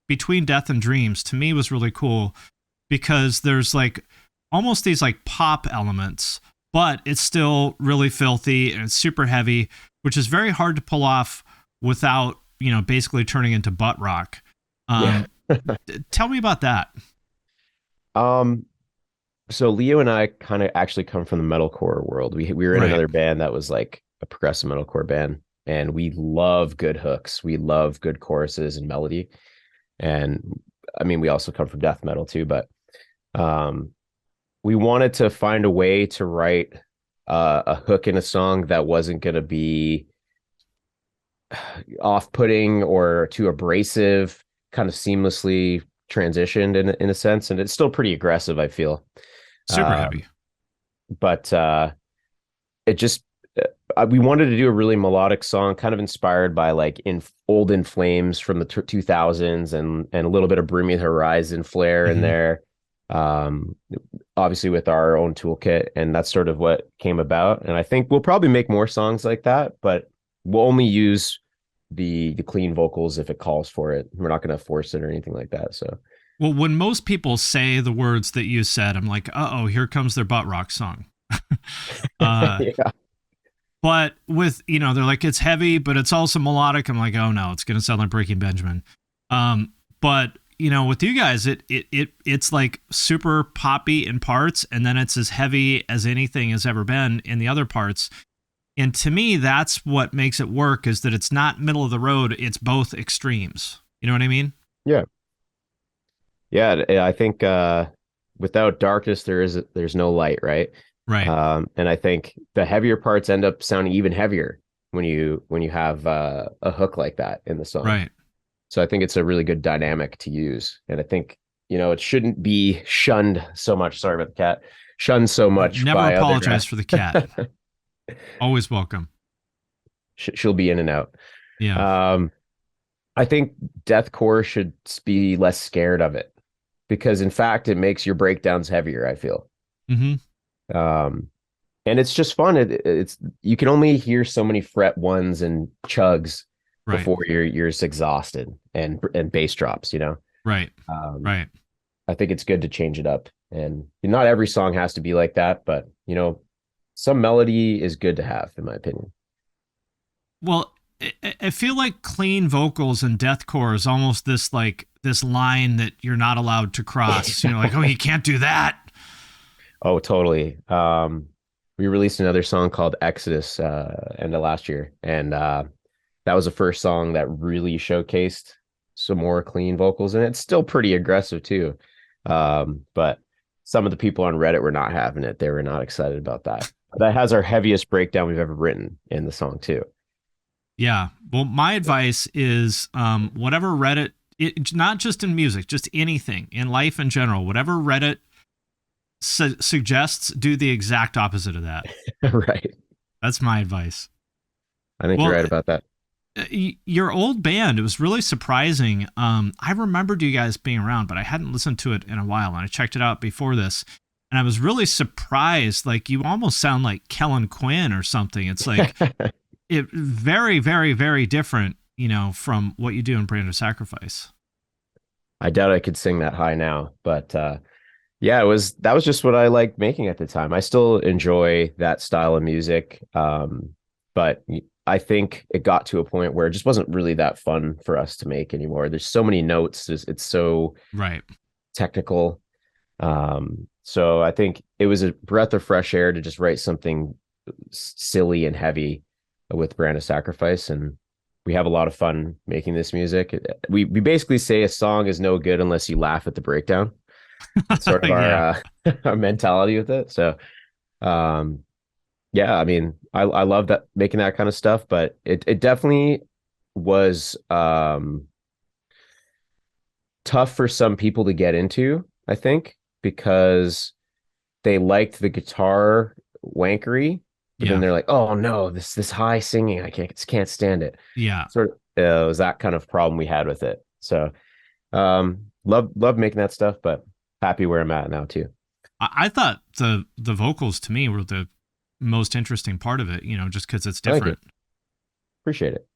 Between Death and Dreams to me was really cool because there's like almost these like pop elements, but it's still really filthy and it's super heavy, which is very hard to pull off without, basically turning into butt rock. Yeah. Um, Tell me about that. Um, so Leo and I kind of actually come from the metalcore world. We were in Right. another band that was like a progressive metalcore band, and we love good hooks. We love good choruses and melody. And I mean, we also come from death metal too, but um, we wanted to find a way to write a hook in a song that wasn't going to be off-putting or too abrasive, kind of seamlessly transitioned in a sense, and it's still pretty aggressive, I feel. Super Um, heavy. but it just we wanted to do a really melodic song, kind of inspired by like in old In Flames from the 2000s, and a little bit of Bring Me the Horizon flair in Hmm. there. Um, Obviously with our own toolkit, and that's sort of what came about. And I think we'll probably make more songs like that, but we'll only use the clean vocals if it calls for it. We're not going to force it or anything like that. So Well, when most people say the words that you said, I'm like, oh, here comes their butt rock song. uh, yeah, but with, they're like, it's heavy, but it's also melodic. I'm like, oh no, it's going to sound like Breaking Benjamin. But with you guys, it's like super poppy in parts, and then it's as heavy as anything has ever been in the other parts. And to me, that's what makes it work, is that it's not middle of the road. It's both extremes. You know what I mean? yeah, yeah. I think without darkness, there's no light, right? Right. And I think the heavier parts end up sounding even heavier when you have a hook like that in the song. Right. So I think it's a really good dynamic to use. And I think, it shouldn't be shunned so much. Sorry about the cat. Shunned so much Never by other apologize for the cat. Always welcome. she'll be in and out. Yeah. Um, I think deathcore should be less scared of it because in fact it makes your breakdowns heavier, I feel. Hmm. Um, and it's just fun. It's you can only hear so many fret ones and chugs Right. before you're just exhausted and bass drops. Right. Um, Right. I think it's good to change it up. And not every song has to be like that, but some melody is good to have, in my opinion. Well, I feel like clean vocals and deathcore is almost this line that you're not allowed to cross. Like, oh, you can't do that. Oh, totally. We released another song called Exodus end of last year, and that was the first song that really showcased some more clean vocals, and it's still pretty aggressive too. But some of the people on Reddit were not having it; they were not excited about that. That has our heaviest breakdown we've ever written in the song too. Yeah. Well, my advice is whatever Reddit, not just in music, just anything in life in general, whatever Reddit suggests, do the exact opposite of that. Right. That's my advice. I think you're Well, right about that. your old band, it was really surprising. I remembered you guys being around, but I hadn't listened to it in a while, and I checked it out before this, and I was really surprised. Like, you almost sound like Kellen Quinn or something. It's like it very, very, very different, from what you do in Brand of Sacrifice. I doubt I could sing that high now, but yeah, that was just what I liked making at the time. I still enjoy that style of music, but I think it got to a point where it just wasn't really that fun for us to make anymore. There's so many notes, it's so Right. technical. So I think it was a breath of fresh air to just write something silly and heavy with Brand of Sacrifice, and we have a lot of fun making this music. We basically say a song is no good unless you laugh at the breakdown. It's sort of our Yeah. our mentality with it. So um yeah, I mean, I love that making that kind of stuff, but it definitely was tough for some people to get into, I think, because they liked the guitar wankery, but then Yeah. they're like, oh no, this high singing, I can't stand it. Yeah. Sort of was that kind of problem we had with it. So love making that stuff, but happy where I'm at now too. I thought the vocals to me were the most interesting part of it, just because it's Thank you. different. Appreciate it.